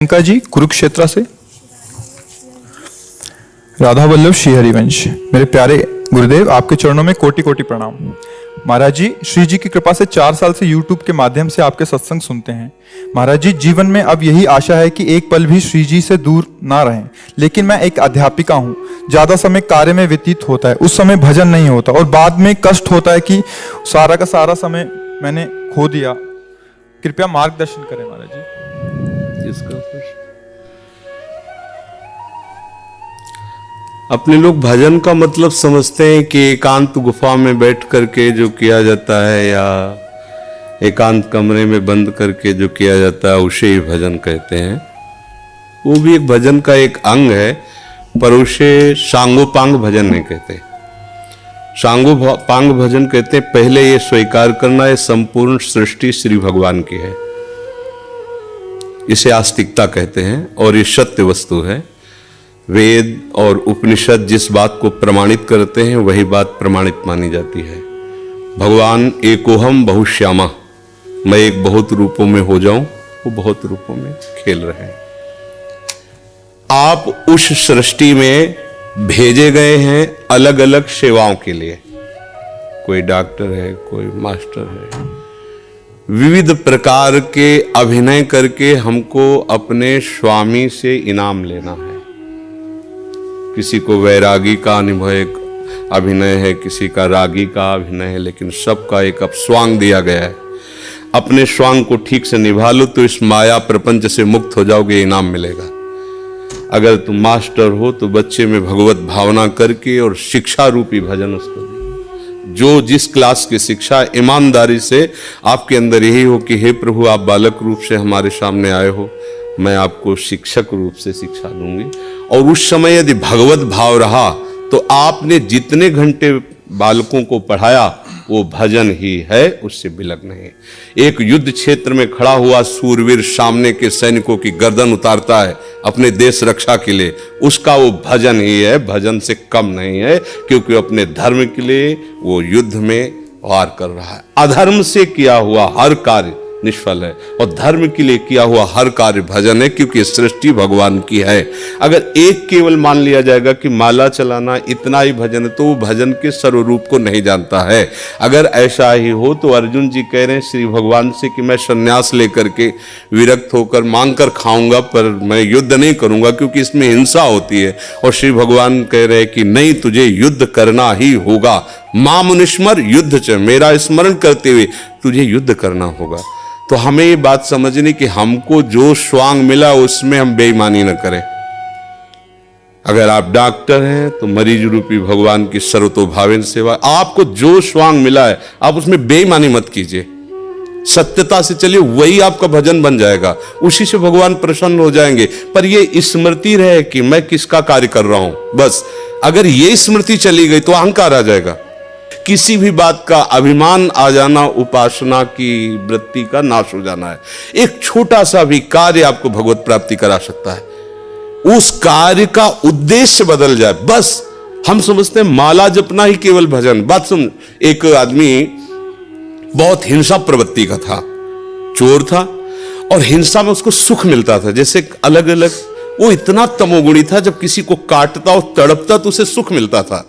प्रियंका जी कुरुक्षेत्र से। राधा वल्लभ श्री हरिवंश। मेरे प्यारे गुरुदेव, आपके चरणों में कोटि कोटि प्रणाम। महाराज जी, श्री जी की कृपा से 4 साल से YouTube के माध्यम से आपके सत्संग सुनते हैं। महाराज जी, जीवन में अब यही आशा है कि एक पल भी श्री जी से दूर ना रहें। लेकिन मैं एक अध्यापिका हूँ, ज्यादा समय कार्य में व्यतीत होता है, उस समय भजन नहीं होता और बाद में कष्ट होता है कि सारा का सारा समय मैंने खो दिया। कृपया मार्गदर्शन करें महाराज जी। अपने लोग भजन का मतलब समझते हैं कि एकांत गुफा में बैठ करके जो किया जाता है या एकांत कमरे में बंद करके जो किया जाता है उसे ही भजन कहते हैं। वो भी एक भजन का एक अंग है, पर उसे सांगोपांग भजन नहीं कहते। सांगोपांग भजन कहते हैं पहले ये स्वीकार करना है संपूर्ण सृष्टि श्री भगवान की है, इसे आस्तिकता कहते हैं और ये सत्य वस्तु है। वेद और उपनिषद जिस बात को प्रमाणित करते हैं वही बात प्रमाणित मानी जाती है। भगवान एकोहम बहुश्यामा, मैं एक बहुत रूपों में हो जाऊं, वो बहुत रूपों में खेल रहे हैं। आप उस सृष्टि में भेजे गए हैं अलग अलग सेवाओं के लिए। कोई डॉक्टर है, कोई मास्टर है, विविध प्रकार के अभिनय करके हमको अपने स्वामी से इनाम लेना है। किसी को वैरागी का अभिनय है, किसी का रागी का अभिनय है, लेकिन सबका एक अब स्वांग दिया गया है। अपने स्वांग को ठीक से निभा लो तो इस माया प्रपंच से मुक्त हो जाओगे, इनाम मिलेगा। अगर तुम मास्टर हो तो बच्चे में भगवत भावना करके और शिक्षा रूपी भजन उसको दो। जो जिस क्लास की शिक्षा ईमानदारी से आपके अंदर यही हो कि हे प्रभु, आप बालक रूप से हमारे सामने आए हो, मैं आपको शिक्षक रूप से शिक्षा दूंगी। और उस समय यदि भगवत भाव रहा तो आपने जितने घंटे बालकों को पढ़ाया वो भजन ही है, उससे बिलग नहीं। एक युद्ध क्षेत्र में खड़ा हुआ सूरवीर सामने के सैनिकों की गर्दन उतारता है अपने देश रक्षा के लिए, उसका वो भजन ही है, भजन से कम नहीं है, क्योंकि अपने धर्म के लिए वो युद्ध में वार कर रहा है। अधर्म से किया हुआ हर कार्य निष्फल है और धर्म के लिए किया हुआ हर कार्य भजन है, क्योंकि सृष्टि भगवान की है। अगर एक केवल मान लिया जाएगा कि माला चलाना इतना ही भजन है तो वो भजन के सर्वरूप को नहीं जानता है। अगर ऐसा ही हो तो अर्जुन जी कह रहे हैं श्री भगवान से कि मैं संन्यास लेकर के विरक्त होकर मांग कर खाऊंगा, पर मैं युद्ध नहीं करूंगा क्योंकि इसमें हिंसा होती है। और श्री भगवान कह रहे हैं कि नहीं, तुझे युद्ध करना ही होगा। मां मुनिस्मर युद्ध च, मेरा स्मरण करते हुए तुझे युद्ध करना होगा। तो हमें ये बात समझनी कि हमको जो स्वांग मिला उसमें हम बेईमानी न करें। अगर आप डॉक्टर हैं तो मरीज रूपी भगवान की सर्वतोभावेन सेवा, आपको जो स्वांग मिला है आप उसमें बेईमानी मत कीजिए, सत्यता से चलिए, वही आपका भजन बन जाएगा, उसी से भगवान प्रसन्न हो जाएंगे। पर ये स्मृति रहे कि मैं किसका कार्य कर रहा हूं, बस अगर ये स्मृति चली गई तो अहंकार आ जाएगा। किसी भी बात का अभिमान आ जाना उपासना की वृत्ति का नाश हो जाना है। एक छोटा सा भी कार्य आपको भगवत प्राप्ति करा सकता है, उस कार्य का उद्देश्य बदल जाए। बस हम समझते हैं माला जपना ही केवल भजन। बात सुन, एक आदमी बहुत हिंसा प्रवृत्ति का था, चोर था और हिंसा में उसको सुख मिलता था। जैसे अलग अलग, वो इतना तमोगुणी था, जब किसी को काटता और तड़पता तो उसे सुख मिलता था।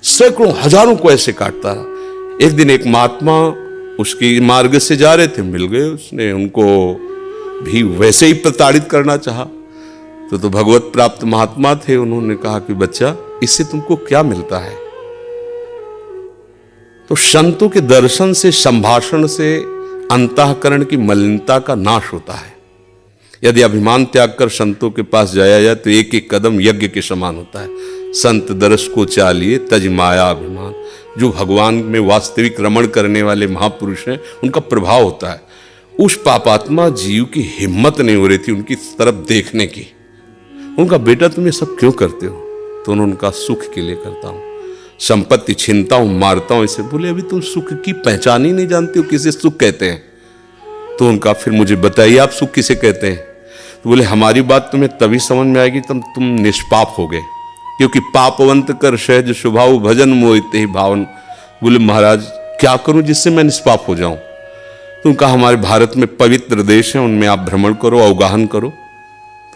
सैकड़ों हजारों को ऐसे काटता रहा। एक दिन एक महात्मा उसकी मार्ग से जा रहे थे, मिल गए, उसने उनको भी वैसे ही प्रताड़ित करना चाहा। तो भगवत प्राप्त महात्मा थे, उन्होंने कहा कि बच्चा, इससे तुमको क्या मिलता है? तो संतों के दर्शन से, संभाषण से अंतःकरण की मलिनता का नाश होता है। यदि अभिमान त्याग कर संतों के पास जाया जाए तो एक एक कदम यज्ञ के समान होता है। संत दरस को चालिए तज माया अभिमान। जो भगवान में वास्तविक रमण करने वाले महापुरुष हैं, उनका प्रभाव होता है। उस पापात्मा जीव की हिम्मत नहीं हो रही थी उनकी तरफ देखने की। उनका बेटा तुम ये सब क्यों करते हो? तो उन्होंने कहा सुख के लिए करता हूं, संपत्ति छीनता हूं, मारता हूं। इसे बोले अभी तुम सुख की पहचान ही नहीं जानते हो, किसे सुख कहते हैं? तो उनका फिर मुझे बताइए आप सुख किसे कहते हैं? तो बोले हमारी बात तुम्हें तभी समझ में आएगी तब तुम निष्पाप हो गए, क्योंकि पापवंत कर सहज स्वभाव भजन मोहिते ही भावन। बोले महाराज क्या करूं जिससे मैं निष्पाप हो जाऊं? तो उनका हमारे भारत में पवित्र देश है, उनमें आप भ्रमण करो, अवगाहन करो,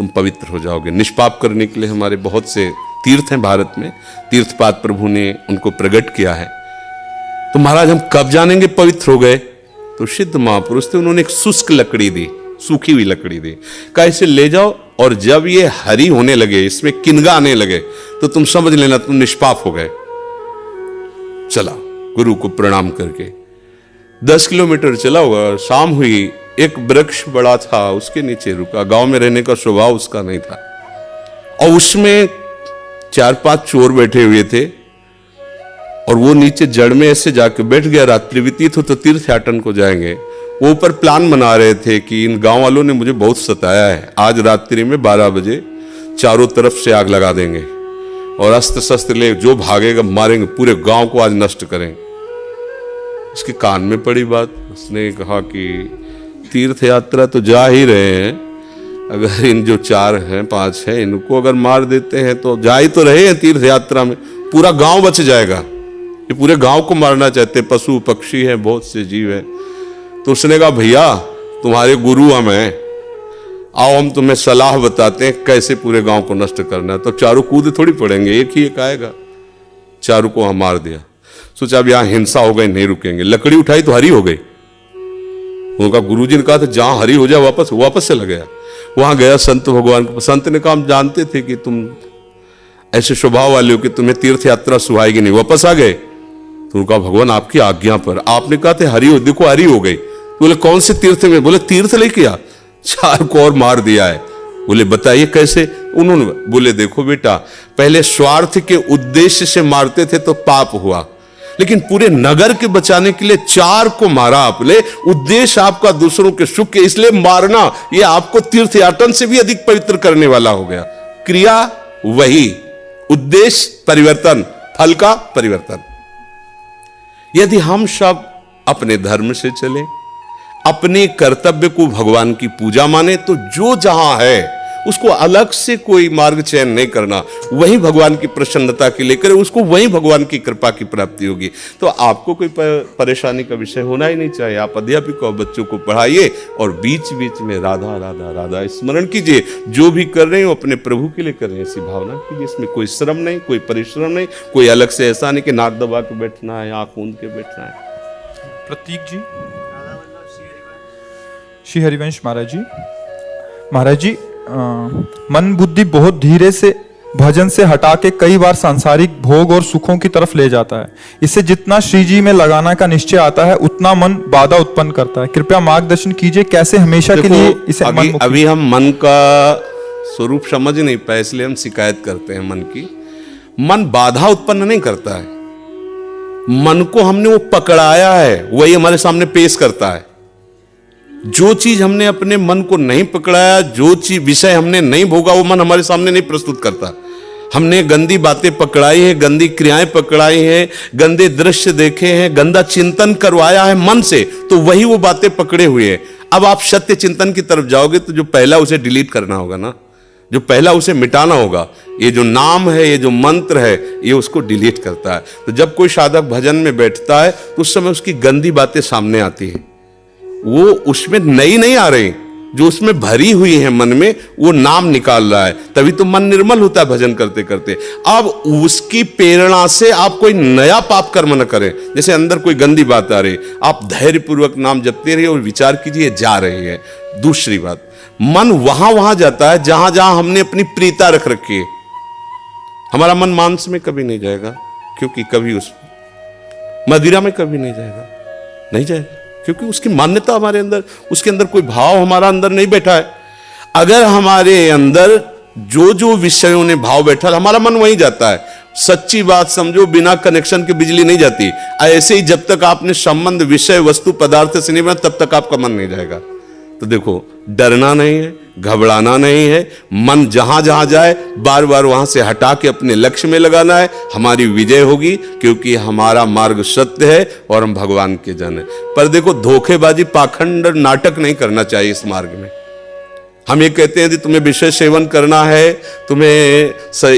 तुम पवित्र हो जाओगे। निष्पाप करने के लिए हमारे बहुत से तीर्थ हैं भारत में, तीर्थपाद प्रभु ने उनको प्रकट किया है। तो महाराज हम कब जानेंगे पवित्र हो गए? तो सिद्ध महापुरुष थे, उन्होंने एक शुष्क लकड़ी दी, सूखी हुई लकड़ी दी, कहा इसे ले जाओ और जब ये हरी होने लगे, इसमें किनगा आने लगे, तो तुम समझ लेना तुम निष्पाप हो गए। चला गुरु को प्रणाम करके 10 किलोमीटर चला हुआ, शाम हुई, एक वृक्ष बड़ा था उसके नीचे रुका। गांव में रहने का स्वभाव उसका नहीं था, और उसमें 4-5 चोर बैठे हुए थे, और वो नीचे जड़ में ऐसे जाके बैठ गया। रात्रि व्यतीत हो तो तीर्थयाटन को जाएंगे। वो ऊपर प्लान बना रहे थे कि इन गांव वालों ने मुझे बहुत सताया है, आज रात्रि में 12 बजे चारों तरफ से आग लगा देंगे और अस्त्र शस्त्र ले जो भागेगा मारेंगे, पूरे गांव को आज नष्ट करेंगे। उसके कान में पड़ी बात, उसने कहा कि तीर्थ यात्रा तो जा ही रहे हैं, अगर इन जो 4 हैं 5 हैं इनको अगर मार देते हैं तो जा ही तो रहे हैं तीर्थ यात्रा में, पूरा गांव बच जाएगा। ये पूरे गांव को मारना चाहते, पशु पक्षी हैं, बहुत से जीव हैं। तो उसने कहा भैया तुम्हारे गुरु हम हैं, आओ हम तुम्हें सलाह बताते हैं कैसे पूरे गांव को नष्ट करना है। तो चारों कूद थोड़ी पड़ेंगे, एक ही एक आएगा। चारों को हम मार दिया। सोचा अब यहां हिंसा हो गई, नहीं रुकेंगे। लकड़ी उठाई तो हरी हो गई। उनका गुरुजी ने कहा था जहां हरी हो जाए वापस चला गया। वहां गया संत भगवान को, संत ने कहा हम जानते थे कि तुम ऐसे स्वभाव वाले हो कि तुम्हें तीर्थ यात्रा सुहाएगी नहीं, वापस आ गए। तो उनका भगवान आपकी आज्ञा पर, आपने कहा थे हरी हो, देखो हरी हो गई। बोले कौन से तीर्थ में? बोले तीर्थ लेके आ, 4 को और मार दिया है। बोले बताइए कैसे? उन्होंने बोले देखो बेटा, पहले स्वार्थ के उद्देश्य से मारते थे तो पाप हुआ, लेकिन पूरे नगर के बचाने के लिए 4 को मारा आपने। उद्देश्य आपका दूसरों के सुख के, इसलिए मारना ये आपको तीर्थयाटन से भी अधिक पवित्र करने वाला हो गया। क्रिया वही, उद्देश्य परिवर्तन, फल का परिवर्तन। यदि हम सब अपने धर्म से चले, अपने कर्तव्य को भगवान की पूजा माने, तो जो जहां है उसको अलग से कोई मार्ग चयन नहीं करना, वही भगवान की प्रसन्नता के लिए करे, उसको वही भगवान की कृपा की प्राप्ति होगी। तो आपको कोई परेशानी का विषय होना ही नहीं चाहिए। आप अध्यापक और बच्चों को पढ़ाइए और बीच बीच में राधा राधा राधा स्मरण कीजिए। जो भी कर रहे हो अपने प्रभु के लिए कर रहे हैं, ऐसी भावना कीजिए। इसमें कोई श्रम नहीं, कोई परिश्रम नहीं, कोई अलग से ऐसा नहीं कि नाक दबा के बैठना है, आंख मूंद के बैठना है। प्रतीक जी, श्री हरिवंश महाराज जी, मन बुद्धि बहुत धीरे से भजन से हटा के कई बार सांसारिक भोग और सुखों की तरफ ले जाता है। इसे जितना श्री जी में लगाना का निश्चय आता है उतना मन बाधा उत्पन्न करता है। कृपया मार्गदर्शन कीजिए कैसे हमेशा के लिए इसे अभी हम मन का स्वरूप समझ नहीं पाए, इसलिए हम शिकायत करते हैं मन की। मन बाधा उत्पन्न नहीं करता है, मन को हमने वो पकड़ाया है, वही हमारे सामने पेश करता है। जो चीज हमने अपने मन को नहीं पकड़ाया, जो चीज विषय हमने नहीं भोगा, वो मन हमारे सामने नहीं प्रस्तुत करता। हमने गंदी बातें पकड़ाई है, गंदी क्रियाएं पकड़ाई हैं, गंदे दृश्य देखे हैं, गंदा चिंतन करवाया है मन से, तो वही वो बातें पकड़े हुए हैं। अब आप सत्य चिंतन की तरफ जाओगे तो जो पहला उसे डिलीट करना होगा ना, जो पहला उसे मिटाना होगा। ये जो नाम है, ये जो मंत्र है, ये उसको डिलीट करता है। तो जब कोई साधक भजन में बैठता है तो उस समय उसकी गंदी बातें सामने आती हैं, वो उसमें नई नहीं आ रही, जो उसमें भरी हुई है मन में, वो नाम निकाल रहा है। तभी तो मन निर्मल होता है भजन करते करते। अब उसकी प्रेरणा से आप कोई नया पाप कर्म न करें। जैसे अंदर कोई गंदी बात आ रही, आप धैर्यपूर्वक नाम जपते रहिए और विचार कीजिए जा रही है। दूसरी बात, मन वहां वहां जाता है जहां जहां हमने अपनी प्रीता रख रखी है। हमारा मन मांस में कभी नहीं जाएगा, क्योंकि कभी उस मदिरा में कभी नहीं जाएगा, नहीं जाएगा, क्योंकि उसकी मान्यता हमारे अंदर, उसके अंदर कोई भाव हमारा अंदर नहीं बैठा है। अगर हमारे अंदर जो जो विषयों ने भाव बैठा, हमारा मन वहीं जाता है। सच्ची बात समझो, बिना कनेक्शन के बिजली नहीं जाती। ऐसे ही जब तक आपने संबंध विषय वस्तु पदार्थ से नहीं बना, तब तक आपका मन नहीं जाएगा। तो देखो, डरना नहीं है, घबराना नहीं है। मन जहां जहां जाए बार बार वहां से हटा के अपने लक्ष्य में लगाना है। हमारी विजय होगी, क्योंकि हमारा मार्ग सत्य है और हम भगवान के जन हैं। पर देखो, धोखेबाजी, पाखंड, नाटक नहीं करना चाहिए इस मार्ग में। हम ये कहते हैं कि तुम्हें विषय सेवन करना है, तुम्हें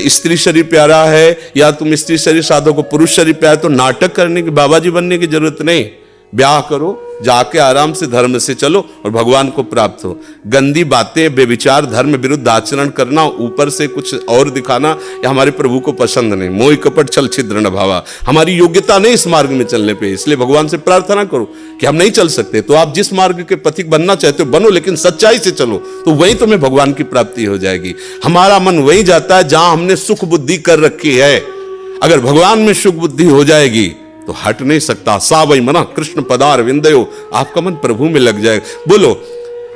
स्त्री शरीर प्यारा है, या तुम स्त्री शरीर साधो को पुरुष शरीर प्यारा, तो नाटक करने की, बाबा जी बनने की जरूरत नहीं। ब्याह करो, जाके आराम से धर्म से चलो और भगवान को प्राप्त हो। गंदी बातें, बेविचार, धर्म विरुद्ध आचरण करना, ऊपर से कुछ और दिखाना, या हमारे प्रभु को पसंद नहीं। मोह कपट छल छिद्र न भावा, हमारी योग्यता नहीं इस मार्ग में चलने पे। इसलिए भगवान से प्रार्थना करो कि हम नहीं चल सकते, तो आप जिस मार्ग के पथिक बनना चाहते हो बनो, लेकिन सच्चाई से चलो, तो वहीं तुम्हें भगवान की प्राप्ति हो जाएगी। हमारा मन वहीं जाता है जहां हमने सुख बुद्धि कर रखी है। अगर भगवान में सुख बुद्धि हो जाएगी तो हट नहीं सकता। सा वही मना कृष्ण पदार विंदयो, आपका मन प्रभु में लग जाएगा। बोलो,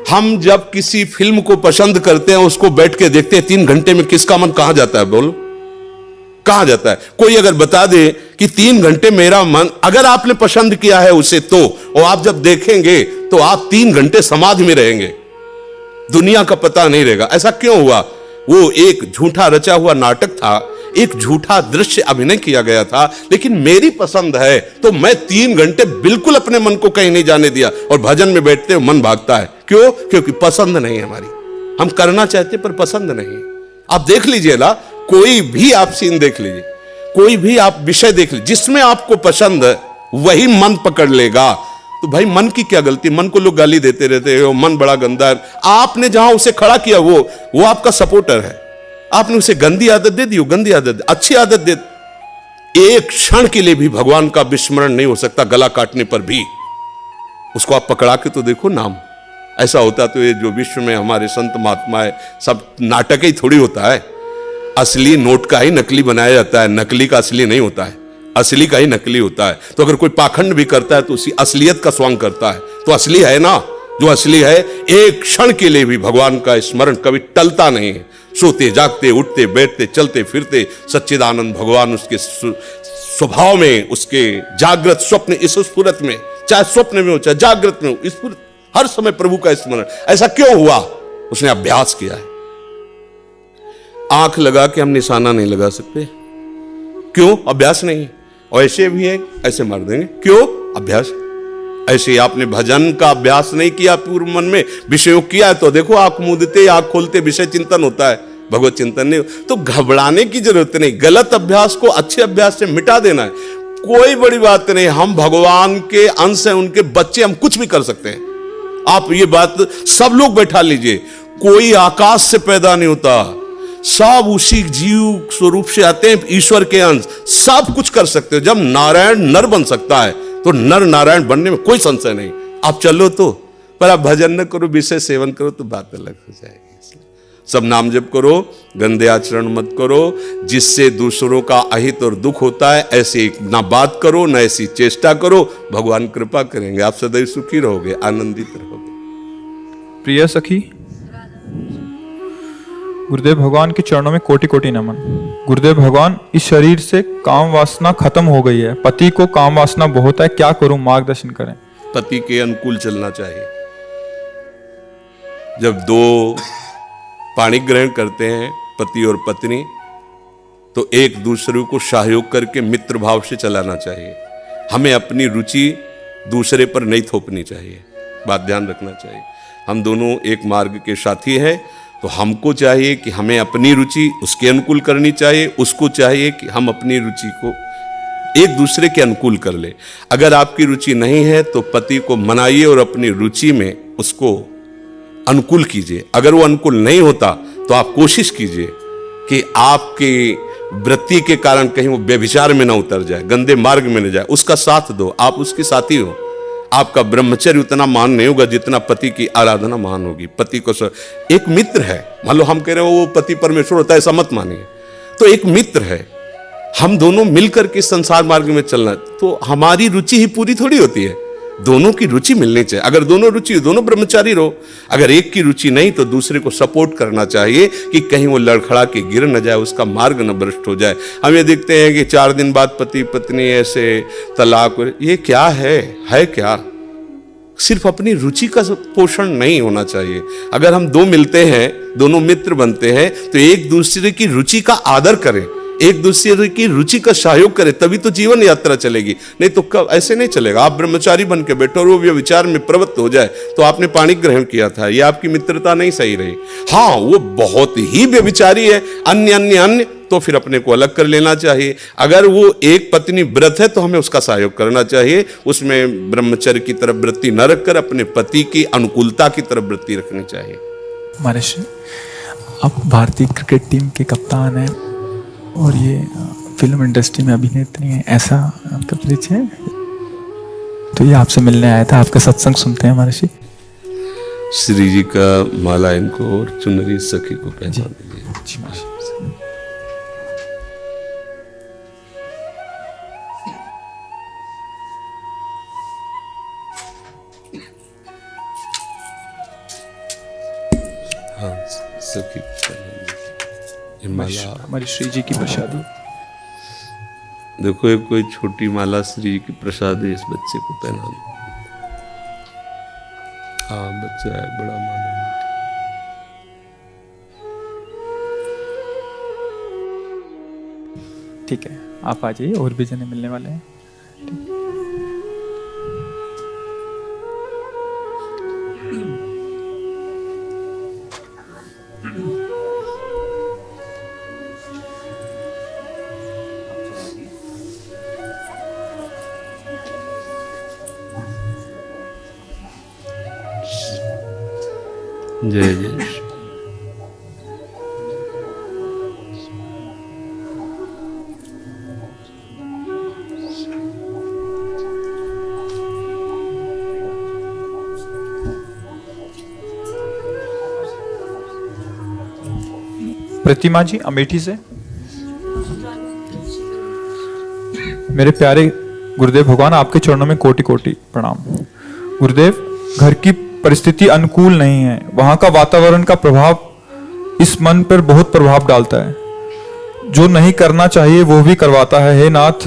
हम जब किसी फिल्म को पसंद करते हैं, उसको बैठ के देखते हैं, 3 घंटे में किसका मन कहां जाता है? बोलो, कहां जाता है? कोई अगर बता दे कि 3 घंटे मेरा मन, अगर आपने पसंद किया है उसे तो, और आप जब देखेंगे तो आप 3 घंटे समाधि में रहेंगे, दुनिया का पता नहीं रहेगा। ऐसा क्यों हुआ? वो एक झूठा रचा हुआ नाटक था, एक झूठा दृश्य अभिनय किया गया था, लेकिन मेरी पसंद है तो मैं 3 घंटे बिल्कुल अपने मन को कहीं नहीं जाने दिया, और भजन में बैठते हो मन भागता है। क्यों? क्योंकि पसंद नहीं है हमारी। हम करना चाहते पर पसंद नहीं। आप देख लीजिए ना, कोई भी आप सीन देख लीजिए, कोई भी आप विषय देख लीजिए, जिसमें आपको पसंद है वही मन पकड़ लेगा। तो भाई मन की क्या गलती? मन को लोग गाली देते रहते हो, मन बड़ा गंदा है। आपने जहां उसे खड़ा किया वो आपका सपोर्टर है। आपने उसे गंदी आदत दे दी, गंदी आदत, अच्छी आदत दे, एक क्षण के लिए भी भगवान का विस्मरण नहीं हो सकता। गला काटने पर भी उसको आप पकड़ा के तो देखो नाम। ऐसा होता तो ये जो विश्व में हमारे संत महात्मा है, सब नाटक ही थोड़ी होता है। असली नोट का ही नकली बनाया जाता है, नकली का असली नहीं होता है, असली का ही नकली होता है। तो अगर कोई पाखंड भी करता है तो उसी असलियत का स्वांग करता है, तो असली है ना। जो असली है, एक क्षण के लिए भी भगवान का स्मरण कभी टलता नहीं है। सोते जागते, उठते बैठते, चलते फिरते सच्चिदानंद भगवान उसके स्वभाव में, उसके जागृत स्वप्न इस स्फुरत में, चाहे स्वप्न में हो चाहे जागृत में हो, स्फुरत हर समय प्रभु का स्मरण। ऐसा क्यों हुआ? उसने अभ्यास किया है। आंख लगा के हम निशाना नहीं लगा सकते, क्यों? अभ्यास नहीं। और ऐसे भी है, ऐसे मार देंगे, क्यों? अभ्यास। ऐसे आपने भजन का अभ्यास नहीं किया, पूर्व मन में विषयों किया, तो देखो आंख मूंदते, आंख खोलते विषय चिंतन होता है, भगवत चिंतन नहीं। तो घबराने की जरूरत नहीं, गलत अभ्यास को अच्छे अभ्यास से मिटा देना है, कोई बड़ी बात नहीं। हम भगवान के अंश हैं, उनके बच्चे, हम कुछ भी कर सकते हैं। आप ये बात सब लोग बैठा लीजिए, कोई आकाश से पैदा नहीं होता, सब उसी जीव स्वरूप से आते हैं, ईश्वर के अंश, सब कुछ कर सकते हो। जब नारायण नर बन सकता है तो नर नारायण बनने में कोई संशय नहीं। आप चलो तो, पर आप भजन न करो, विषय सेवन करो तो बात अलग हो जाएगी। सब नाम जप करो, गंदे आचरण मत करो, जिससे दूसरों का अहित और दुख होता है ऐसी ना बात करो, ना ऐसी चेष्टा करो। भगवान कृपा करेंगे, आप सदैव सुखी रहोगे, आनंदित रहोगे। प्रिय सखी, गुरुदेव भगवान के चरणों में कोटि कोटि नमन। गुरुदेव भगवान, इस शरीर से काम वासना खत्म हो गई है, पति को काम वासना बहुत है, क्या करूं, मार्गदर्शन करें। पति के अनुकूल चलना चाहिए। जब 2 पाणी ग्रहण करते हैं पति और पत्नी, तो एक दूसरे को सहयोग करके मित्र भाव से चलाना चाहिए। हमें अपनी रुचि दूसरे पर नहीं थोपनी चाहिए, बात ध्यान रखना चाहिए। हम दोनों एक मार्ग के साथी हैं, तो हमको चाहिए कि हमें अपनी रुचि उसके अनुकूल करनी चाहिए, उसको चाहिए कि हम अपनी रुचि को एक दूसरे के अनुकूल कर ले। अगर आपकी रुचि नहीं है तो पति को मनाइए और अपनी रुचि में उसको अनुकूल कीजिए। अगर वो अनुकूल नहीं होता तो आप कोशिश कीजिए कि आपकी वृत्ति के कारण कहीं वो व्यभिचार में ना उतर जाए, गंदे मार्ग में न जाए, उसका साथ दो, आप उसके साथी हो। आपका ब्रह्मचर्य उतना महान नहीं होगा जितना पति की आराधना महान होगी। पति को एक मित्र है, मान लो हम कह रहे हो वो पति परमेश्वर होता है, ऐसा मत मानिए। तो एक मित्र है, हम दोनों मिलकर के संसार मार्ग में चलना, तो हमारी रुचि ही पूरी थोड़ी होती है, दोनों की रुचि मिलनी चाहिए। अगर दोनों रुचि, दोनों ब्रह्मचारी रहो। अगर एक की रुचि नहीं तो दूसरे को सपोर्ट करना चाहिए कि कहीं वो लड़खड़ा के गिर न जाए, उसका मार्ग न भ्रष्ट हो जाए। हम ये देखते हैं कि 4 दिन बाद पति पत्नी ऐसे तलाक, ये क्या है क्या? सिर्फ अपनी रुचि का पोषण नहीं होना चाहिए। अगर हम 2 मिलते हैं, दोनों मित्र बनते हैं, तो एक दूसरे की रुचि का आदर करें, एक दूसरे की रुचि का सहयोग करें, तभी तो जीवन यात्रा चलेगी। नहीं तो कब ऐसे नहीं चलेगा। आप ब्रह्मचारी बन के बैठो और वो व्यभिचार में प्रवृत्त हो जाए, तो आपने पानी ग्रहण किया था, ये आपकी मित्रता नहीं सही रही। हाँ, वो बहुत ही व्यभिचारी है, अन्य तो फिर अपने को अलग कर लेना चाहिए। अगर वो एक पत्नी व्रत है तो हमें उसका सहयोग करना चाहिए, उसमें ब्रह्मचर्य की तरफ वृत्ति न रखकर अपने पति की अनुकूलता की तरफ वृत्ति रखनी चाहिए। महर्षि, आप भारतीय क्रिकेट टीम के कप्तान हैं और ये फिल्म इंडस्ट्री में अभिनेत्री हैं, ऐसा आपका परिचय है? तो ये आपसे मिलने आया था, आपका सत्संग सुनते हैं महर्षि। श्री जी का माला इनको और चुनरी सखी को पहना दीजिए। जी महर्षि। हाँ, सखी को पहना दीजिए। ये माला हमारी श्री जी की प्रसादी। देखो, एक कोई छोटी माला श्री जी की प्रसाद है, इस बच्चे को पहना दो। हाँ, बच्चा है, बड़ा माला। ठीक है, आप आ जाइए, और भी जने मिलने वाले हैं। जय जय श्री। प्रतिमा जी अमेठी से। मेरे प्यारे गुरुदेव भगवान, आपके चरणों में कोटि कोटि प्रणाम। गुरुदेव, घर की परिस्थिति अनुकूल नहीं है, वहां का वातावरण का प्रभाव इस मन पर बहुत प्रभाव डालता है, जो नहीं करना चाहिए वो भी करवाता है। हे नाथ,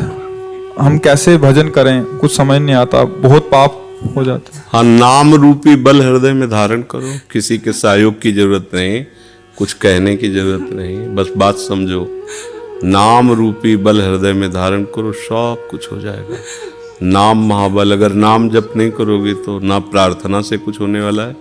हम कैसे भजन करें, कुछ समझ नहीं आता, बहुत पाप हो जाता है। हाँ, नाम रूपी बल हृदय में धारण करो, किसी के सहयोग की जरूरत नहीं, कुछ कहने की जरूरत नहीं, बस बात समझो। नाम रूपी बल हृदय में धारण करो, सब कुछ हो जाएगा। नाम महाबल। अगर नाम जप नहीं करोगे तो ना प्रार्थना से कुछ होने वाला है,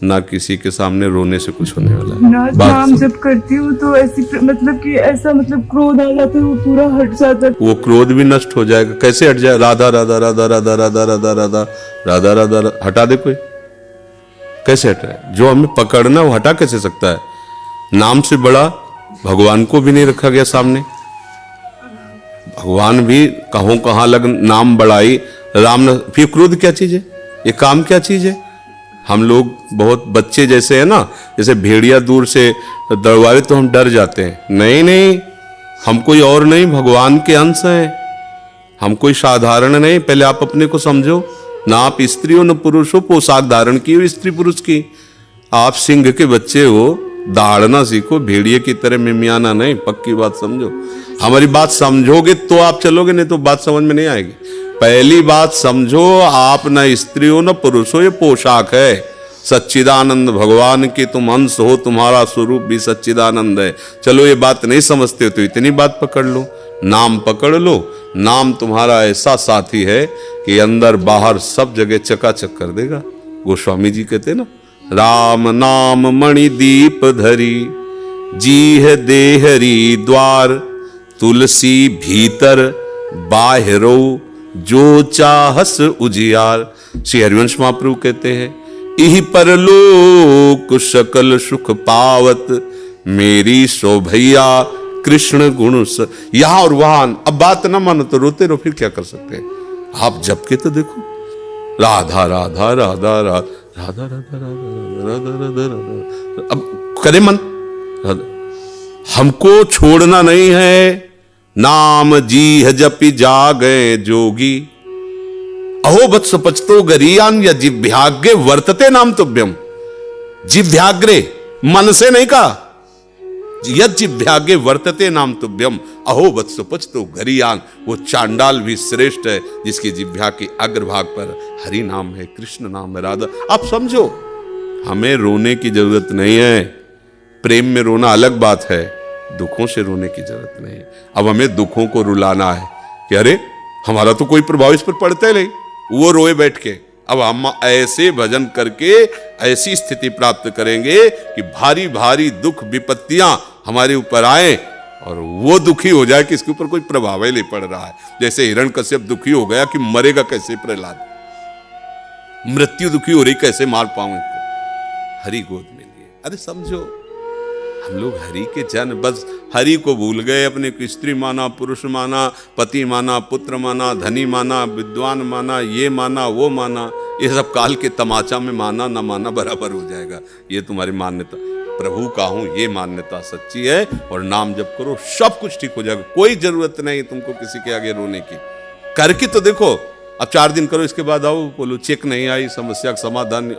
ना किसी के सामने रोने से कुछ होने वाला है। नाम जब करती हूँ तो ऐसी मतलब कि ऐसा मतलब क्रोध आ जाता है, वो पूरा हट जाता है। वो क्रोध भी नष्ट हो जाएगा। कैसे हट जाए? राधा राधा राधा राधा राधा राधा राधा राधा राधा हटा दे कोई? कैसे हटाए? जो हमें पकड़ना वो हटा कैसे सकता है? नाम से बड़ा भगवान को भी नहीं रखा गया सामने। भगवान भी कहो कहां लग नाम बढ़ाई राम न। फिर क्रोध क्या चीज है? ये काम क्या चीज है? हम लोग बहुत बच्चे जैसे है ना, जैसे भेड़िया दूर से दौड़ावे तो हम डर जाते हैं। नहीं नहीं, हम कोई और नहीं, भगवान के अंश हैं। हम कोई साधारण नहीं। पहले आप अपने को समझो। ना आप स्त्री हो न पुरुष हो, पोशाक धारण की हो स्त्री पुरुष की। आप सिंह के बच्चे हो, दहाड़ना सीखो, भेड़िए की तरह मिमियाना नहीं। पक्की बात समझो। हमारी बात समझोगे तो आप चलोगे, नहीं तो बात समझ में नहीं आएगी। पहली बात समझो, आप न स्त्री हो न पुरुष हो, ये पोशाक है। सच्चिदानंद भगवान के तुम अंश हो, तुम्हारा स्वरूप भी सच्चिदानंद है। चलो ये बात नहीं समझते हो तो इतनी बात पकड़ लो, नाम पकड़ लो। नाम तुम्हारा ऐसा साथी है कि अंदर बाहर सब जगह चकाचक कर देगा। गोस्वामी जी कहते ना, राम नाम मणि दीप धरी, जी है देहरी द्वार, तुलसी भीतर बाहरो जो चाहस उजियार। श्री हरिवंश महाप्रभु कहते हैं, इहि परलोक सकल सुख पावत, मेरी शोभैया कृष्ण गुण स। यहां और वहां। अब बात ना मानो तो रोते रहो, फिर क्या कर सकते हैं? आप जप के तो देखो, राधा राधा राधा राधा राधा राधा राधा राधा राधा राधा। अब करे मन। हमको छोड़ना नहीं है। नाम जी है जपि जागे जोगी, अहो वत्स पचतो गरीयान या जिभ्याग्रे वर्तते नाम तुभ्यम। जिभ्याग्रे मन से नहीं कहा, यद जिभ्याग्रे वर्तते नाम तुभ्यम, अहो वत्स पचतो गरीयान। वो चांडाल भी श्रेष्ठ है जिसकी जिभ्या के अग्रभाग पर हरि नाम है, कृष्ण नाम है, राधा। आप समझो, हमें रोने की जरूरत नहीं है। प्रेम में रोना अलग बात है, दुखों से रोने की जरूरत नहीं है। अब हमें दुखों को रुलाना है कि अरे हमारा तो कोई प्रभाव इस पर पड़ता ही नहीं, वो रोए बैठ के। अब हम ऐसे भजन करके ऐसी स्थिति प्राप्त करेंगे कि भारी भारी दुख विपत्तियां हमारे ऊपर आए और वो दुखी हो जाए कि इसके ऊपर कोई प्रभाव ही नहीं पड़ रहा है। जैसे हिरण्यकश्यप दुखी हो गया कि मरेगा कैसे प्रहलाद, मृत्यु दुखी हो रही कैसे मार पाऊं इनको, हरि गोद में लिए। अरे समझो, हम लोग हरि के जन, बस हरि को भूल गए, अपने को स्त्री माना, पुरुष माना, पति माना, पुत्र माना, धनी माना, विद्वान माना, ये माना वो माना। ये सब काल के तमाचा में माना न माना बराबर हो जाएगा। ये तुम्हारी मान्यता, प्रभु का हूं ये मान्यता सच्ची है, और नाम जप करो सब कुछ ठीक हो जाएगा। कोई जरूरत नहीं तुमको किसी के आगे रोने की। करके तो देखो, अब 4 दिन करो, इसके बाद आओ बोलो चेक नहीं आई, समस्या का समाधान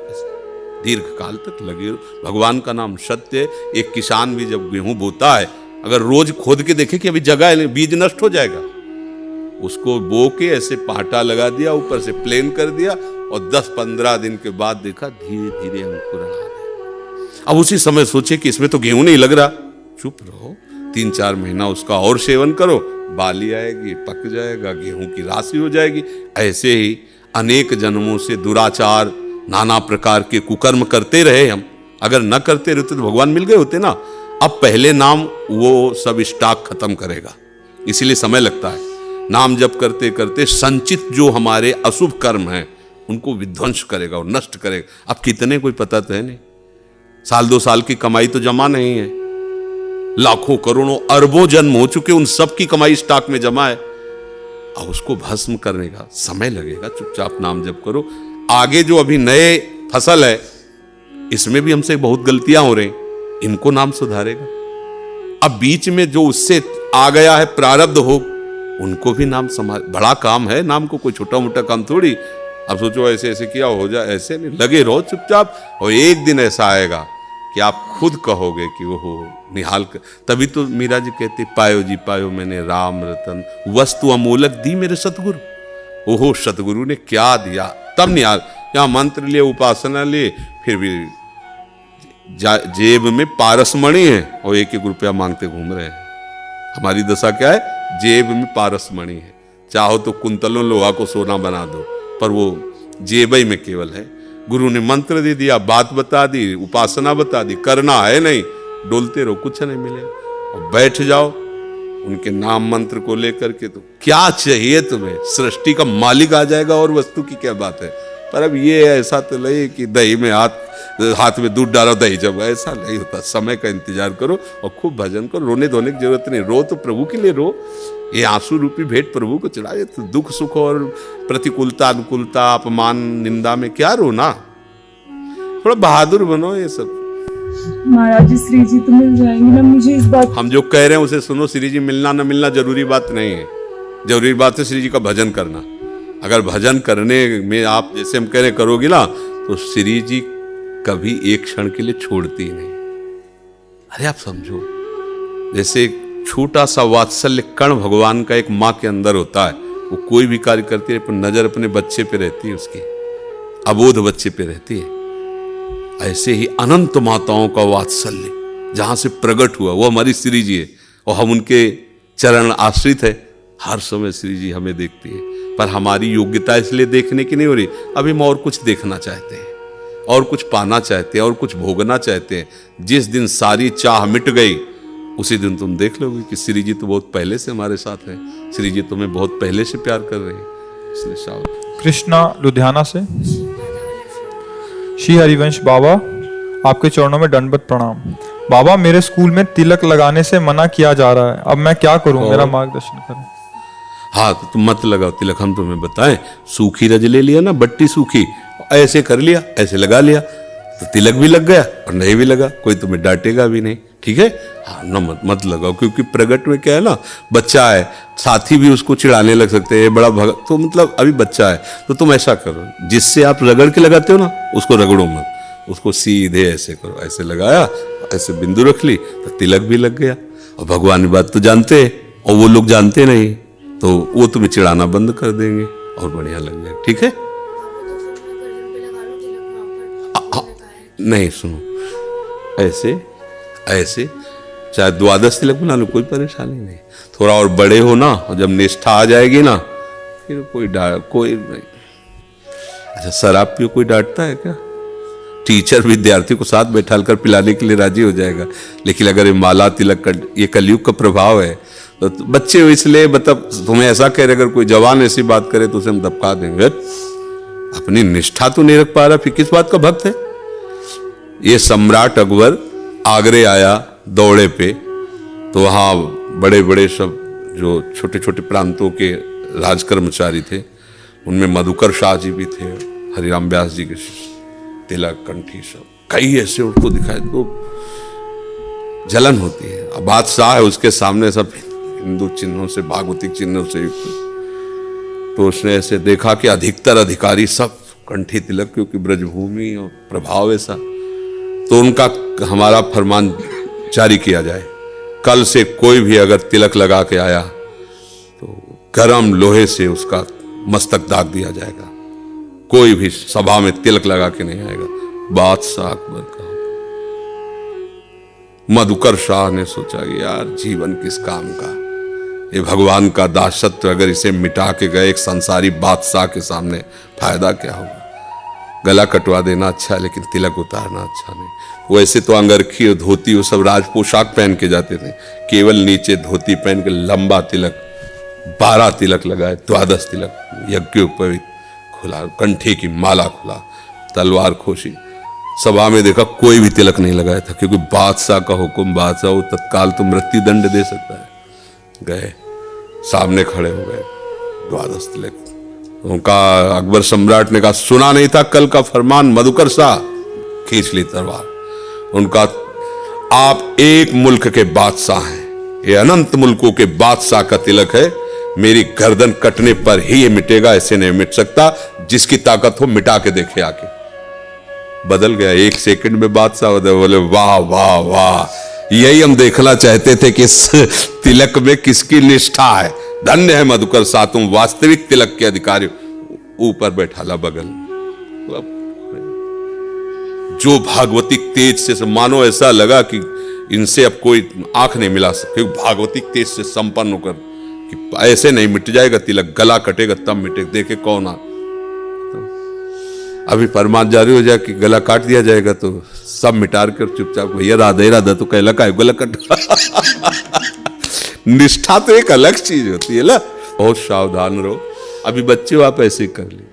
दीर्घ काल तक लगे। भगवान का नाम सत्य। एक किसान भी जब गेहूं बोता है, अगर रोज खोद के देखे कि अभी जगह है, बीज नष्ट हो जाएगा, उसको बो के ऐसे पाटा लगा दिया, ऊपर से प्लेन कर दिया, और 10-15 दिन के बाद देखा धीरे धीरे अंकुरण आ गए। अब उसी समय सोचे कि इसमें तो गेहूं नहीं लग रहा, चुप रहो, 3-4 महीना उसका और सेवन करो, बाली आएगी, पक जाएगा, गेहूं की राशि हो जाएगी। ऐसे ही अनेक जन्मों से दुराचार, नाना प्रकार के कुकर्म करते रहे हम। अगर न करते रहते तो भगवान मिल गए होते ना। अब पहले नाम वो सब स्टॉक खत्म करेगा, इसीलिए समय लगता है। नाम जप करते करते संचित जो हमारे अशुभ कर्म हैं उनको विध्वंस करेगा और नष्ट करेगा। अब कितने कोई पता तो है नहीं, 1-2 साल की कमाई तो जमा नहीं है, लाखों करोड़ों अरबों जन्म हो चुके, उन सब की कमाई स्टॉक में जमा है। अब उसको भस्म करने का समय लगेगा। चुपचाप नाम जप करो। आगे जो अभी नए फसल है, इसमें भी हमसे बहुत गलतियां हो रही, इनको नाम सुधारेगा। अब बीच में जो उससे आ गया है प्रारब्ध हो, उनको भी नाम संभाल। बड़ा काम है नाम को, कोई छोटा मोटा काम थोड़ी। अब सोचो ऐसे ऐसे किया हो जाए, ऐसे नहीं, लगे रहो चुपचाप। और एक दिन ऐसा आएगा कि आप खुद कहोगे कि वो निहाल कर। तभी तो मीरा जी कहते, पायो जी पायो मैंने राम रतन, वस्तु अमोलक दी मेरे सतगुरु। ओहो सतगुरु ने क्या दिया, तब निहाल। यहाँ मंत्र लिए, उपासना लिए, फिर भी जेब में पारसमणि है और 1-1 रुपया मांगते घूम रहे हैं। हमारी दशा क्या है, जेब में पारसमणि है। चाहो तो कुंतलों लोहा को सोना बना दो, पर वो जेबई में केवल है। गुरु ने मंत्र दे दिया, बात बता दी, उपासना बता दी, करना है नहीं, डोलते रहो, कुछ नहीं मिले। और बैठ जाओ उनके नाम मंत्र को लेकर के, तो क्या चाहिए तुम्हें, सृष्टि का मालिक आ जाएगा, और वस्तु की क्या बात है। पर अब ये ऐसा तो नहीं कि दही में हाथ में दूध डालो दही जब, ऐसा नहीं होता। समय का इंतजार करो और खूब भजन करो। रोने धोने की जरूरत नहीं, रो तो प्रभु के लिए रो। ये आंसू रूपी भेंट प्रभु को चढ़ाए। तो दुख सुख और प्रतिकूलता अनुकूलता अपमान निंदा में क्या रोना, थोड़ा बहादुर बनो। ये सब महाराज जी श्री जी तो मिल जाएंगे ना मुझे, इस बात हम जो कह रहे हैं उसे सुनो। श्री जी मिलना न मिलना जरूरी बात नहीं है, जरूरी बात है श्री जी का भजन करना। अगर भजन करने में आप जैसे हम कह रहे करोगे ना, तो श्री जी कभी एक क्षण के लिए छोड़ती ही नहीं। अरे आप समझो, जैसे छोटा सा वात्सल्य कण भगवान का एक माँ के अंदर होता है, वो कोई भी कार्य करती है पर नजर अपने बच्चे पे रहती है, उसकी अबोध बच्चे पे रहती है। ऐसे ही अनंत माताओं का वात्सल्य जहां से प्रकट हुआ वो हमारी श्री जी है, और हम उनके चरण आश्रित है। हर समय श्री जी हमें देखती है, पर हमारी योग्यता इसलिए देखने की नहीं हो रही। अभी हम और कुछ देखना चाहते हैं, और कुछ पाना चाहते हैं, और कुछ भोगना चाहते हैं। जिस दिन सारी चाह मिट गई, उसी दिन तुम देख लोगे कि श्री जी तो बहुत पहले से हमारे साथ है, श्री जी तुम्हें बहुत पहले से प्यार कर रहे हैं। इसलिए शाबाश। कृष्णा लुधियाना से। श्री हरिवंश बाबा, आपके चरणों में दंडवत प्रणाम। बाबा, मेरे स्कूल में तिलक लगाने से मना किया जा रहा है, अब मैं क्या करूं, मेरा मार्गदर्शन करें। हाँ तो तुम मत लगाओ तिलक, हम तुम्हें बताएं। सूखी रज ले लिया ना, बट्टी सूखी, ऐसे कर लिया, ऐसे लगा लिया, तो तिलक भी लग गया और नहीं भी लगा, कोई तुम्हें डांटेगा भी नहीं। ठीक है, हाँ न मत लगाओ, क्योंकि प्रगट में क्या है ना, बच्चा है, साथी भी उसको चिढ़ाने लग सकते हैं, बड़ा भगत, तो मतलब अभी बच्चा है। तो तुम ऐसा करो, जिससे आप रगड़ के लगाते हो ना, उसको रगड़ो मत, उसको सीधे ऐसे करो, ऐसे लगाया, ऐसे बिंदु रख ली, तो तिलक भी लग गया। और भगवान की बात तो जानते हैं, और वो लोग जानते नहीं, तो वो तुम्हें चिढ़ाना बंद कर देंगे और बढ़िया लग जाएगा। ठीक है, नहीं सुनो, ऐसे ऐसे चाहे द्वादश तिलक बना लो, कोई परेशानी नहीं। थोड़ा और बड़े हो ना, और जब निष्ठा आ जाएगी ना, फिर कोई नहीं। अच्छा, शराब पियो कोई डांटता है क्या? टीचर विद्यार्थी को साथ बैठाल कर पिलाने के लिए राजी हो जाएगा। लेकिन अगर ये माला तिलक का, ये कलयुग का प्रभाव है, तो बच्चे इसलिए मतलब तुम्हें ऐसा कह रहे, अगर कोई जवान ऐसी बात करे तो उसे हम दबका देंगे। अपनी निष्ठा तो नहीं रख पा रहा, फिर किस बात का भक्त है? ये सम्राट अकबर आगरे आया दौड़े पे, तो वहाँ बड़े बड़े सब जो छोटे छोटे प्रांतों के राज कर्मचारी थे, उनमें मधुकर शाह जी भी थे, हरिराम व्यास जी के तिलक कंठी सब कई ऐसे उनको दिखाए तो जलन होती है। अब बादशाह है, उसके सामने सब हिंदू चिन्हों से, भागवतिक चिन्हों से युक्त, तो उसने ऐसे देखा कि अधिकतर अधिकारी सब कंठी तिलक, क्योंकि ब्रजभूमि और प्रभाव ऐसा, तो उनका हमारा फरमान जारी किया जाए, कल से कोई भी अगर तिलक लगा के आया तो गरम लोहे से उसका मस्तक दाग दिया जाएगा। कोई भी सभा में तिलक लगा के नहीं आएगा। बादशाह अकबर का। मधुकर शाह ने सोचा कि यार जीवन किस काम का, ये भगवान का दासत्व अगर इसे मिटा के गए एक संसारी बादशाह के सामने, फायदा क्या होगा? गला कटवा देना अच्छा है, लेकिन तिलक उतारना अच्छा नहीं। वैसे तो अंगरखी और धोती वो सब राज पोशाक पहन के जाते थे, केवल नीचे धोती पहन के लंबा तिलक, 12 तिलक लगाए, द्वादश तिलक, यज्ञोपवीत खुला, कंठी की माला खुला, तलवार खोशी। सभा में देखा कोई भी तिलक नहीं लगाया था, क्योंकि बादशाह का हुक्म, बादशाह वो तत्काल तो मृत्यु दंड दे सकता है। गए, सामने खड़े हो गए, द्वादश तिलक। उनका अकबर सम्राट ने कहा, सुना नहीं था कल का फरमान मधुकर शाह? खींच ली तलवार। उनका, आप एक मुल्क के बादशाह हैं, ये अनंत मुल्कों के बादशाह का तिलक है, मेरी गर्दन कटने पर ही ये मिटेगा, ऐसे नहीं मिट सकता। जिसकी ताकत हो मिटा के देखे आके। बदल गया, 1 सेकंड में बादशाह बोले वाह वाह वाह, यही हम देखना चाहते थे कि इस तिलक में किसकी निष्ठा है। धन्य है मधुकर शाह, तुम वास्तविक तिलक के अधिकारी। ऊपर बैठाला बगल, जो भागवतिक तेज से मानो ऐसा लगा कि इनसे अब कोई आंख नहीं मिला सकती, भागवतिक तेज से संपन्न होकर कि ऐसे नहीं मिट जाएगा तिलक, गला कटेगा तब मिटे, देखे कौन आ। अभी फरमान जारी हो जाए कि गला काट दिया जाएगा तो सब मिटा कर चुपचाप, भैया राधा ही राधा तो कहला का गला कट। निष्ठा तो एक अलग चीज होती है ना। बहुत सावधान रहो। अभी बच्चे आप ऐसे कर लिए।